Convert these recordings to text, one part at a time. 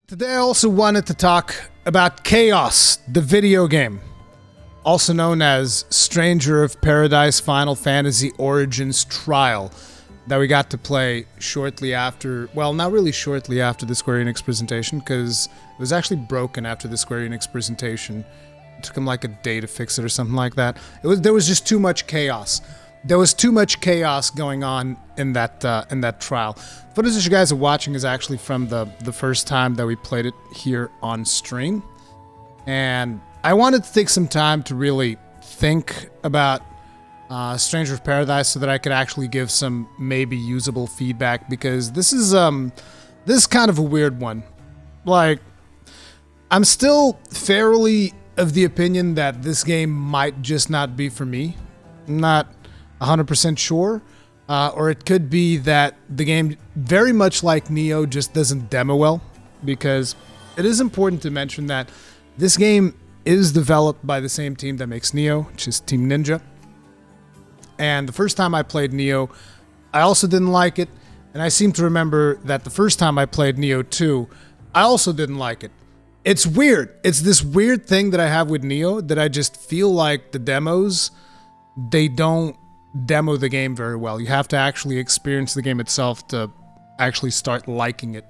Today I also wanted to talk about Chaos, the video game, also known as Stranger of Paradise Final Fantasy Origins Trial, that we got to play shortly after, well, not really shortly after the Square Enix presentation, because it was actually broken after the Square Enix presentation. It took them like a day to fix it or something like that. There was just too much chaos. There was too much chaos going on in that trial. Footage that you guys are watching is actually from the first time that we played it here on stream. And I wanted to take some time to really think about Stranger of Paradise so that I could actually give some maybe usable feedback, because this is kind of a weird one. Like, I'm still fairly of the opinion that this game might just not be for me. I'm not 100% sure. Or it could be that the game, very much like Nioh, just doesn't demo well, because it is important to mention that this game is developed by the same team that makes Nioh, which is Team Ninja. And the first time I played Nioh, I also didn't like it, and I seem to remember that the first time I played Nioh 2, I also didn't like it. It's weird. It's this weird thing that I have with Nioh, that I just feel like the demos, they don't demo the game very well. You have to actually experience the game itself to actually start liking it.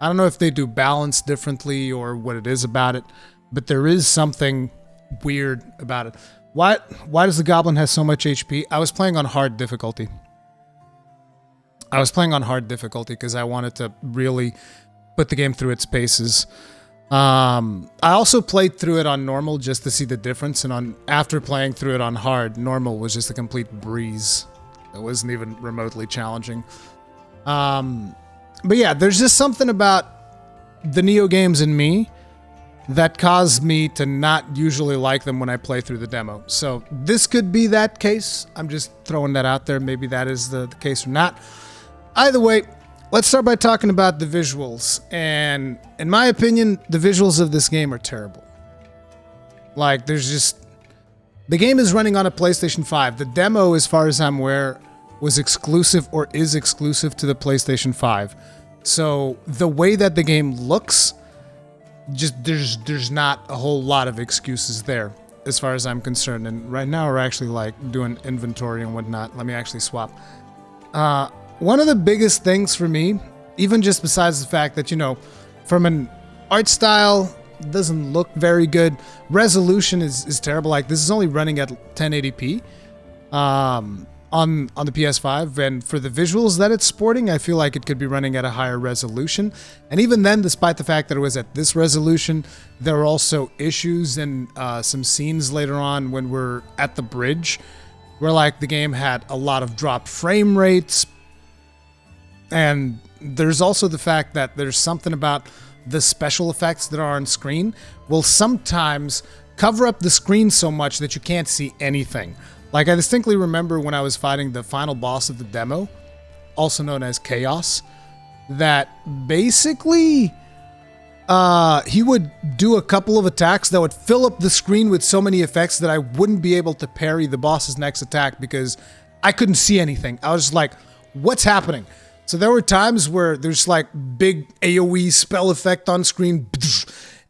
I don't know if they do balance differently or what it is about it, but there is something weird about it. Why does the goblin have so much HP? I was playing on hard difficulty. Because I wanted to really put the game through its paces. I also played through it on normal just to see the difference, and after playing through it on hard, normal was just a complete breeze. It wasn't even remotely challenging. But yeah, there's just something about the Nioh games in me that caused me to not usually like them when I play through the demo. So this could be that case. I'm just throwing that out there. Maybe that is the case or not. Either way, let's start by talking about the visuals. And in my opinion, the visuals of this game are terrible. Like, the game is running on a PlayStation 5. The demo, as far as I'm aware, was exclusive or is exclusive to the PlayStation 5. So the way that the game looks, just there's not a whole lot of excuses there, as far as I'm concerned. And right now we're actually like doing inventory and whatnot. Let me actually swap. One of the biggest things for me, even just besides the fact that, you know, from an art style, it doesn't look very good. Resolution is terrible. Like, this is only running at 1080p on the PS5, and for the visuals that it's sporting, I feel like it could be running at a higher resolution. And even then, despite the fact that it was at this resolution, there were also issues in some scenes later on when we're at the bridge, where like the game had a lot of dropped frame rates. And there's also the fact that there's something about the special effects that are on screen will sometimes cover up the screen so much that you can't see anything. Like, I distinctly remember when I was fighting the final boss of the demo, also known as Chaos, that basically he would do a couple of attacks that would fill up the screen with so many effects that I wouldn't be able to parry the boss's next attack because I couldn't see anything. I was just like, what's happening? So there were times where there's like big AoE spell effect on screen,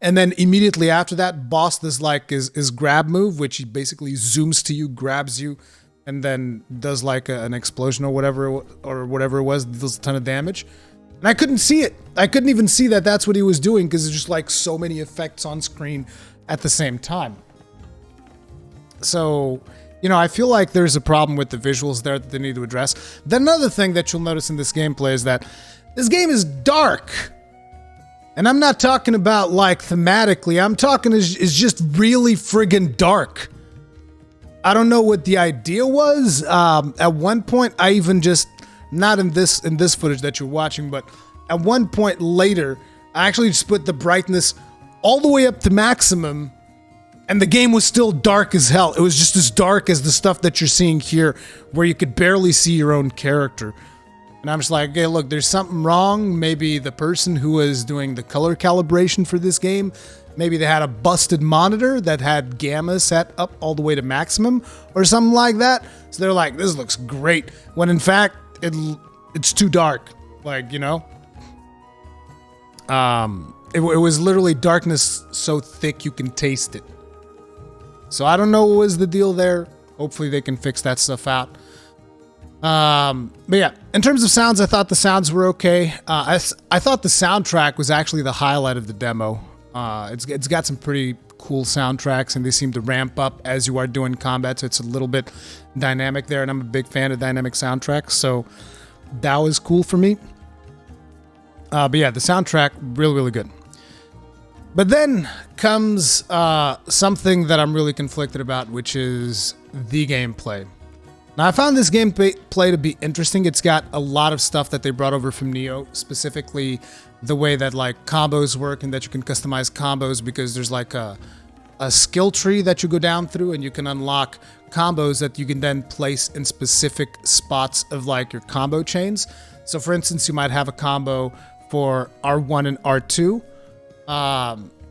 and then immediately after that, boss does like his grab move, which he basically zooms to you, grabs you, and then does like an explosion or whatever it was, deals a ton of damage. And I couldn't see it. I couldn't even see that that's what he was doing, because there's just like so many effects on screen at the same time. So, you know, I feel like there's a problem with the visuals there that they need to address. Then another thing that you'll notice in this gameplay is that this game is dark. And I'm not talking about like thematically, I'm talking is just really friggin' dark. I don't know what the idea was. At one point, I even just, not in this footage that you're watching, but at one point later, I actually just put the brightness all the way up to maximum, and the game was still dark as hell. It was just as dark as the stuff that you're seeing here, where you could barely see your own character. And I'm just like, okay, look, there's something wrong. Maybe the person who was doing the color calibration for this game, maybe they had a busted monitor that had gamma set up all the way to maximum or something like that. So they're like, this looks great. When in fact, it's too dark. Like, you know? it was literally darkness so thick you can taste it. So I don't know what was the deal there. Hopefully they can fix that stuff out. But yeah, in terms of sounds, I thought the sounds were okay. I thought the soundtrack was actually the highlight of the demo. It's got some pretty cool soundtracks, and they seem to ramp up as you are doing combat, so it's a little bit dynamic there, and I'm a big fan of dynamic soundtracks, so that was cool for me. But yeah, the soundtrack, really, really good. But then comes something that I'm really conflicted about, which is the gameplay. Now, I found this gameplay to be interesting. It's got a lot of stuff that they brought over from Nioh, specifically the way that like combos work and that you can customize combos, because there's like a skill tree that you go down through and you can unlock combos that you can then place in specific spots of like your combo chains. So for instance, you might have a combo for R1 and R2,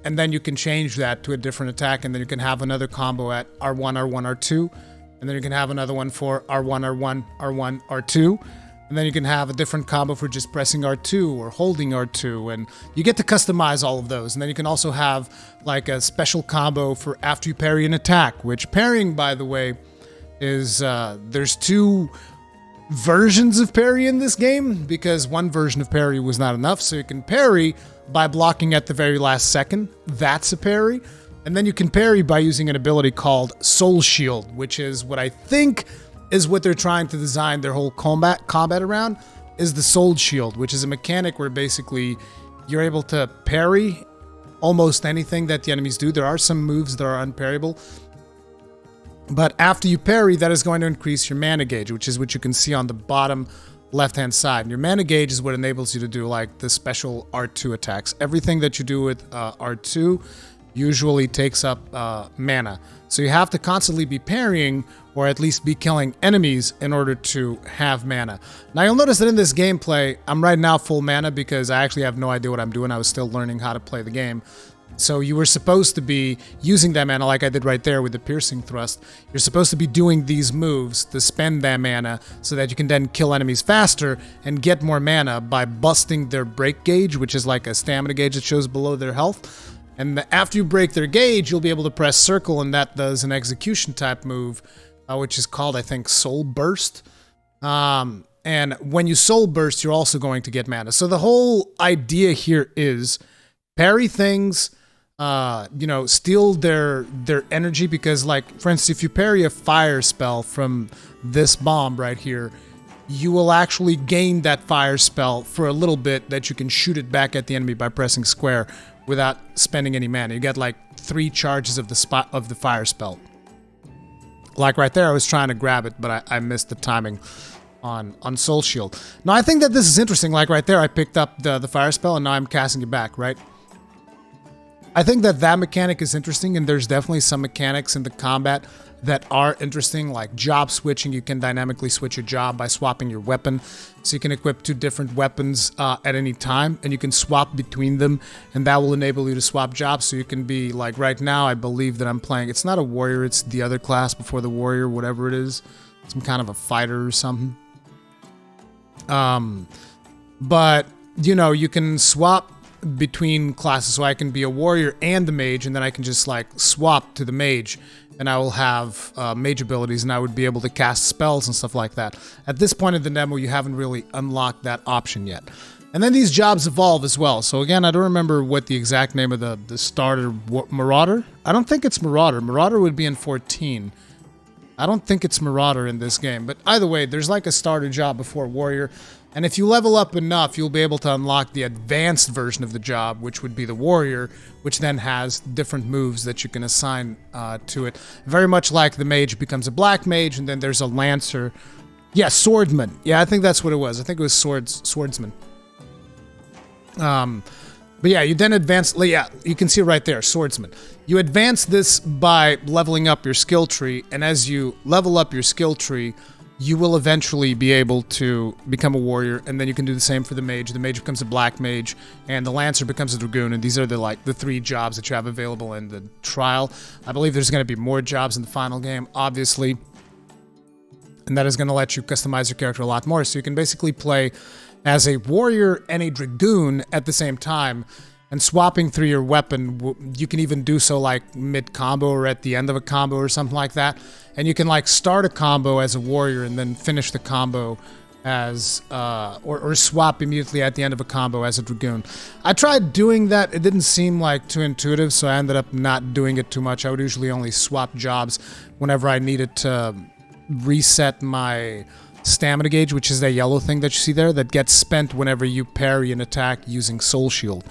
and then you can change that to a different attack, and then you can have another combo at R1, R1, R2, and then you can have another one for R1, R1, R1, R2, and then you can have a different combo for just pressing R2 or holding R2, and you get to customize all of those. And then you can also have like a special combo for after you parry an attack, which parrying, by the way, is there's two versions of parry in this game, because one version of parry was not enough, so you can parry by blocking at the very last second. That's a parry. And then you can parry by using an ability called Soul Shield, which is what I think is what they're trying to design their whole combat around, is the Soul Shield, which is a mechanic where basically you're able to parry almost anything that the enemies do. There are some moves that are unparryable, but after you parry, that is going to increase your mana gauge, which is what you can see on the bottom left-hand side. And your mana gauge is what enables you to do like the special R2 attacks. Everything that you do with R2 usually takes up mana. So you have to constantly be parrying, or at least be killing enemies in order to have mana. Now you'll notice that in this gameplay, I'm right now full mana because I actually have no idea what I'm doing. I was still learning how to play the game. So you were supposed to be using that mana like I did right there with the piercing thrust. You're supposed to be doing these moves to spend that mana so that you can then kill enemies faster and get more mana by busting their break gauge, which is like a stamina gauge that shows below their health. And after you break their gauge, you'll be able to press circle, and that does an execution type move, which is called, I think, Soul Burst. And when you Soul Burst, you're also going to get mana. So the whole idea here is parry things, steal their energy, because, like, for instance, if you parry a fire spell from this bomb right here, you will actually gain that fire spell for a little bit that you can shoot it back at the enemy by pressing square without spending any mana. You get like 3 charges of the fire spell. Like right there, I was trying to grab it, but I missed the timing on Soul Shield. Now I think that this is interesting. Like right there, I picked up the fire spell and now I'm casting it back, right? I think that mechanic is interesting, and there's definitely some mechanics in the combat that are interesting, like job switching. You can dynamically switch your job by swapping your weapon. So you can equip 2 different weapons at any time, and you can swap between them, and that will enable you to swap jobs. So you can be, like right now, I believe that I'm playing, it's not a warrior, it's the other class before the warrior, whatever it is. Some kind of a fighter or something. But, you can swap between classes, so I can be a warrior and the mage, and then I can just like swap to the mage, and I will have mage abilities, and I would be able to cast spells and stuff like that. At this point in the demo, you haven't really unlocked that option yet. And then these jobs evolve as well. So again, I don't remember what the exact name of the starter, Marauder? I don't think it's Marauder. Marauder would be in 14. I don't think it's Marauder in this game, but either way, there's like a starter job before warrior. And if you level up enough, you'll be able to unlock the advanced version of the job, which would be the warrior, which then has different moves that you can assign to it. Very much like the mage becomes a black mage, and then there's a lancer. Yeah, swordsman. Yeah, I think that's what it was. I think it was swordsman. But yeah, you then advance. Yeah, you can see it right there, swordsman. You advance this by leveling up your skill tree, and as you level up your skill tree, you will eventually be able to become a warrior, and then you can do the same for the mage. The mage becomes a black mage, and the lancer becomes a dragoon, and these are the 3 jobs that you have available in the trial. I believe there's going to be more jobs in the final game, obviously, and that is going to let you customize your character a lot more, so you can basically play as a warrior and a dragoon at the same time, And swapping through your weapon, you can even do so like mid-combo or at the end of a combo or something like that. And you can like start a combo as a warrior and then finish the combo as, or swap immediately at the end of a combo as a dragoon. I tried doing that. It didn't seem like too intuitive, so I ended up not doing it too much. I would usually only swap jobs whenever I needed to reset my stamina gauge, which is that yellow thing that you see there that gets spent whenever you parry an attack using Soul Shield.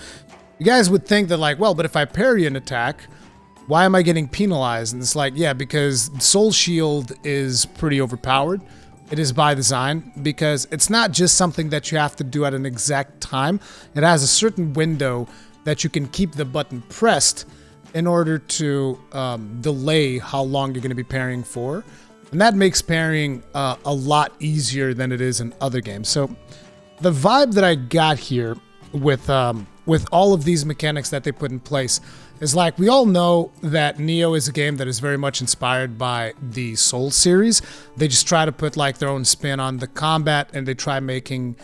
You guys would think that like, well, but if I parry an attack, why am I getting penalized? And it's like, yeah, because Soul Shield is pretty overpowered. It is by design because it's not just something that you have to do at an exact time. It has a certain window that you can keep the button pressed in order to delay how long you're going to be parrying for. And that makes parrying a lot easier than it is in other games. So the vibe that I got here with all of these mechanics that they put in place is like, we all know that Nioh is a game that is very much inspired by the Souls series. They just try to put like their own spin on the combat and they try making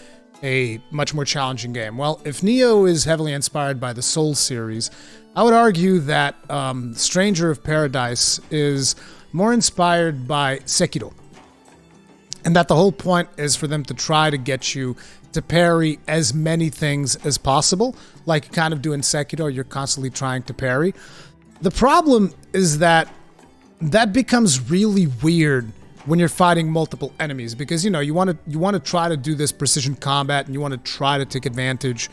a much more challenging game. Well, if Nioh is heavily inspired by the Souls series, I would argue that Stranger of Paradise is more inspired by Sekiro. And that the whole point is for them to try to get you to parry as many things as possible, like you kind of do in Sekiro. You're constantly trying to parry. The problem is that that becomes really weird when you're fighting multiple enemies, because you want to try to do this precision combat and you want to try to take advantage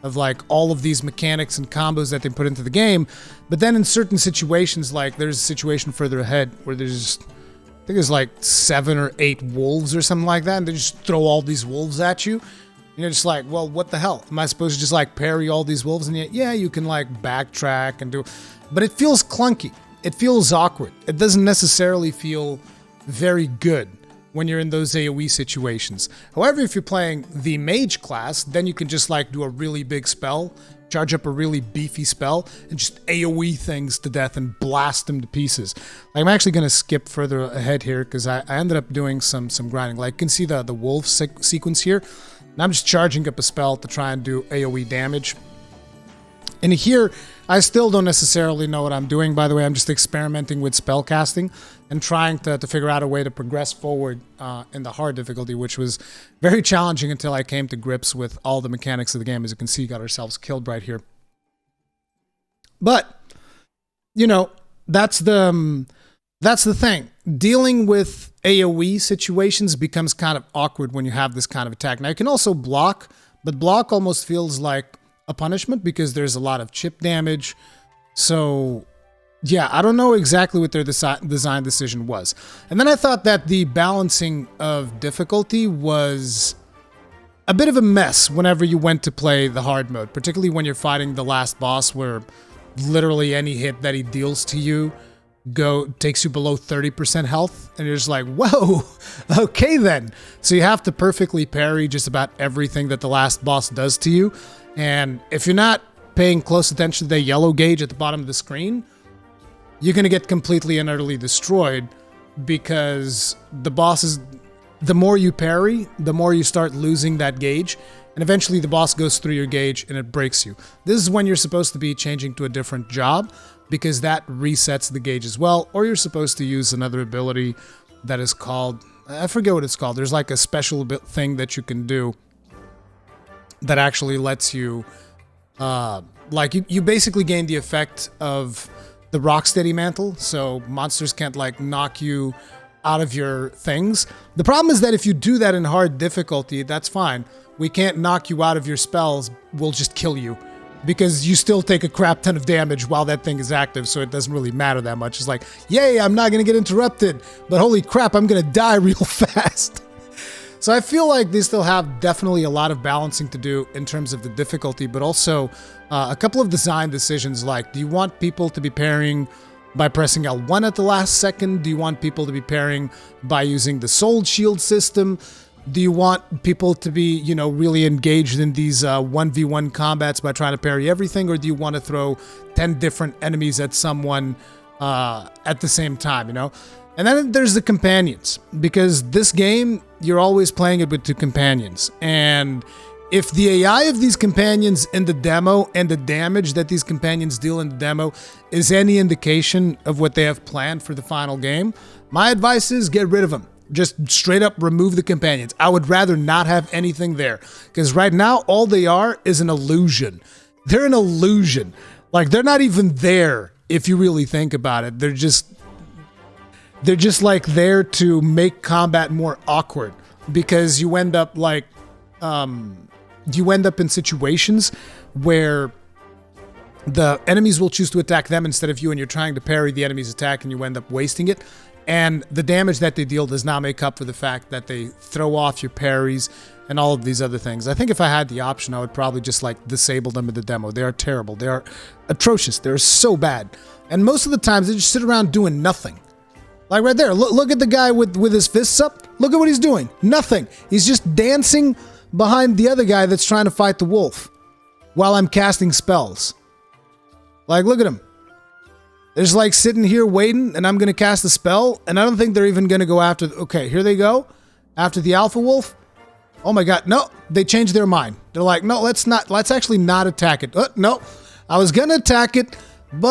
of like all of these mechanics and combos that they put into the game. But then in certain situations, like there's a situation further ahead where there's, I think there's like 7 or 8 wolves or something like that, and they just throw all these wolves at you. And you're just like, well, what the hell? Am I supposed to just like parry all these wolves? And yet, yeah, you can like backtrack and do, but it feels clunky. It feels awkward. It doesn't necessarily feel very good when you're in those AoE situations. However, if you're playing the mage class, then you can just like do a really big spell, charge up a really beefy spell, and just AoE things to death and blast them to pieces. I'm actually going to skip further ahead here because I ended up doing some grinding. Like you can see the wolf sequence here. And I'm just charging up a spell to try and do AoE damage. And here, I still don't necessarily know what I'm doing, by the way. I'm just experimenting with spell casting and trying to figure out a way to progress forward in the hard difficulty, which was very challenging until I came to grips with all the mechanics of the game. As you can see, got ourselves killed right here. But, that's the thing. Dealing with AoE situations becomes kind of awkward when you have this kind of attack. Now, you can also block, but block almost feels like a punishment because there's a lot of chip damage. So, yeah, I don't know exactly what their design decision was. And then I thought that the balancing of difficulty was a bit of a mess whenever you went to play the hard mode, particularly when you're fighting the last boss where literally any hit that he deals to you takes you below 30% health, and you're just like, whoa, okay then. So you have to perfectly parry just about everything that the last boss does to you, and if you're not paying close attention to the yellow gauge at the bottom of the screen, you're going to get completely and utterly destroyed, because the bosses, the more you parry, the more you start losing that gauge, and eventually the boss goes through your gauge and it breaks you. This is when you're supposed to be changing to a different job, because that resets the gauge as well, or you're supposed to use another ability that is called, I forget what it's called. There's like a special thing that you can do that actually lets you, like you basically gain the effect of the Rocksteady mantle, so monsters can't like knock you out of your things. The problem is that if you do that in hard difficulty, that's fine. We can't knock you out of your spells, we'll just kill you, because you still take a crap ton of damage while that thing is active, so it doesn't really matter that much. It's like, yay, I'm not going to get interrupted, but holy crap, I'm going to die real fast. So I feel like they still have definitely a lot of balancing to do in terms of the difficulty, but also a couple of design decisions, like, do you want people to be parrying by pressing L1 at the last second? Do you want people to be parrying by using the Soul Shield system? Do you want people to be, really engaged in these 1v1 combats by trying to parry everything? Or do you want to throw 10 different enemies at someone at the same time, And then there's the companions, because this game, you're always playing it with 2 companions. And If the AI of these companions in the demo and the damage that these companions deal in the demo is any indication of what they have planned for the final game, my advice is get rid of them. Just straight up remove the companions. I would rather not have anything there, because right now all they are is an illusion. They're an illusion. Like, they're not even there if you really think about it. They're just like there to make combat more awkward, because you end up like you end up in situations where the enemies will choose to attack them instead of you, and you're trying to parry the enemy's attack and you end up wasting it. And the damage that they deal does not make up for the fact that they throw off your parries and all of these other things. I think if I had the option, I would probably just like disable them in the demo. They are terrible. They are atrocious. They're so bad. And most of the times they just sit around doing nothing. Like right there, look at the guy with his fists up. Look at what he's doing. Nothing. He's just dancing behind the other guy that's trying to fight the wolf while I'm casting spells. Like, look at him. They're just like sitting here waiting, and I'm going to cast a spell, and I don't think they're even going to go after... Okay, here they go. After the alpha wolf. Oh my god, no. They changed their mind. They're like, no, let's actually not attack it. No, I was going to attack it, but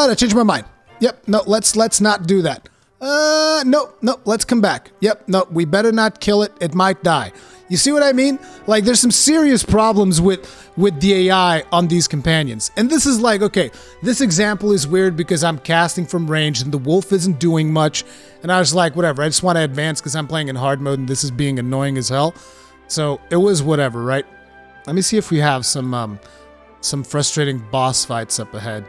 I changed my mind. Yep, no, let's not do that. No, let's come back. Yep, no, we better not kill it. It might die. You see what I mean? Like, there's some serious problems with the AI on these companions. And this is like, okay, this example is weird because I'm casting from range and the wolf isn't doing much. And I was like, whatever, I just want to advance because I'm playing in hard mode and this is being annoying as hell. So it was whatever, right? Let me see if we have some frustrating boss fights up ahead.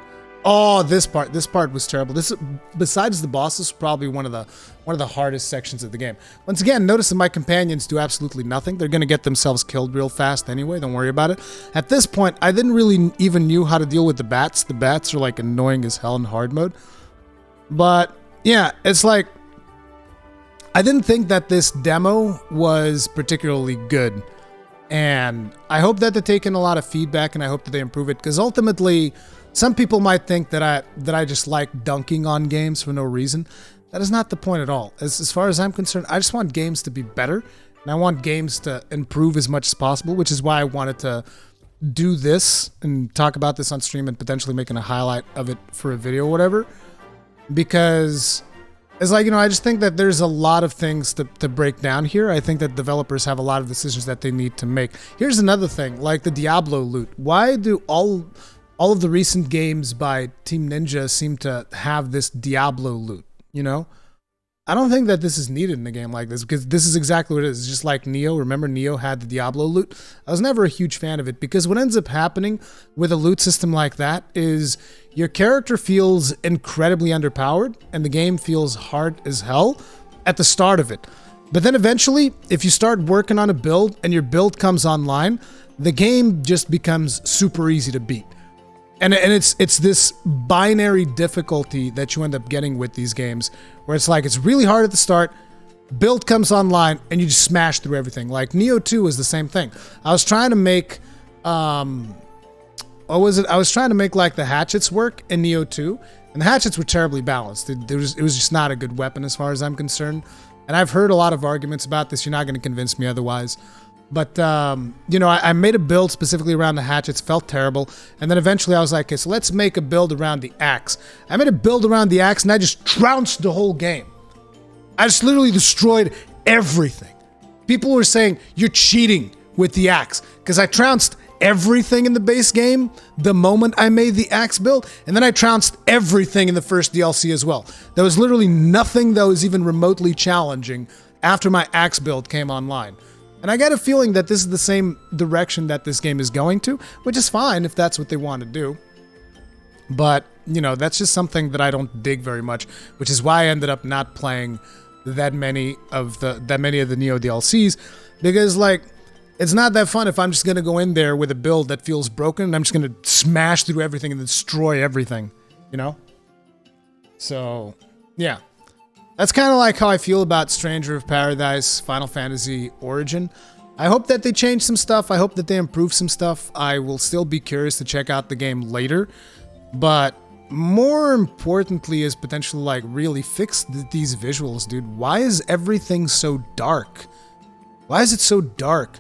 Oh, this part was terrible. This, besides the bosses, probably one of the hardest sections of the game. Once again, notice that my companions do absolutely nothing. They're going to get themselves killed real fast anyway. Don't worry about it. At this point, I didn't really even knew how to deal with the bats. The bats are like annoying as hell in hard mode. But yeah, it's like, I didn't think that this demo was particularly good. And I hope that they're taking a lot of feedback, and I hope that they improve it, because ultimately, some people might think that I just like dunking on games for no reason. That is not the point at all. As far as I'm concerned, I just want games to be better, and I want games to improve as much as possible, which is why I wanted to do this and talk about this on stream and potentially making a highlight of it for a video or whatever. Because it's like, you know, I just think that there's a lot of things to break down here. I think that developers have a lot of decisions that they need to make. Here's another thing, like the Diablo loot. Why do all of the recent games by Team Ninja seem to have this Diablo loot, you know? I don't think that this is needed in a game like this, because this is exactly what it is. It's just like Nioh. Remember, Nioh had the Diablo loot? I was never a huge fan of it, because what ends up happening with a loot system like that is your character feels incredibly underpowered, and the game feels hard as hell at the start of it. But then eventually, if you start working on a build, and your build comes online, the game just becomes super easy to beat. And it's this binary difficulty that you end up getting with these games, where it's like, it's really hard at the start, build comes online, and you just smash through everything. Like Nioh 2 was the same thing. I was trying to make, what was it? I was trying to make like the hatchets work in Nioh 2, and the hatchets were terribly balanced. It was just not a good weapon as far as I'm concerned. And I've heard a lot of arguments about this. You're not going to convince me otherwise. But, you know, I made a build specifically around the hatchets, felt terrible. And then eventually I was like, okay, so let's make a build around the axe. I made a build around the axe, and I just trounced the whole game. I just literally destroyed everything. People were saying, you're cheating with the axe, because I trounced everything in the base game the moment I made the axe build, and then I trounced everything in the first DLC as well. There was literally nothing that was even remotely challenging after my axe build came online. And I got a feeling that this is the same direction that this game is going to, which is fine if that's what they want to do. But, you know, that's just something that I don't dig very much, which is why I ended up not playing that many of the Nioh DLCs, because, like, it's not that fun if I'm just going to go in there with a build that feels broken, and I'm just going to smash through everything and destroy everything, you know? So, yeah. That's kind of like how I feel about Stranger of Paradise, Final Fantasy Origin. I hope that they change some stuff. I hope that they improve some stuff. I will still be curious to check out the game later. But more importantly is potentially like really fix these visuals, dude. Why is everything so dark? Why is it so dark?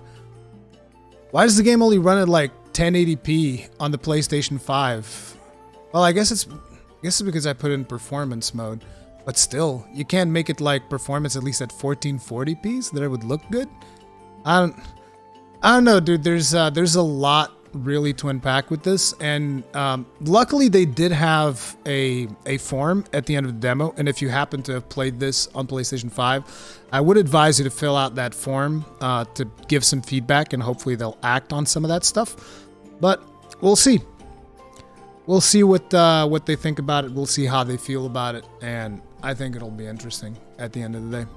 Why does the game only run at like 1080p on the PlayStation 5? Well, I guess it's because I put in performance mode. But still, you can't make it like performance at least at 1440p so that it would look good. I don't know, dude. There's a lot really to unpack with this, and luckily they did have a form at the end of the demo. And if you happen to have played this on PlayStation 5, I would advise you to fill out that form to give some feedback, and hopefully they'll act on some of that stuff. But we'll see. We'll see what they think about it. We'll see how they feel about it, and I think it'll be interesting at the end of the day.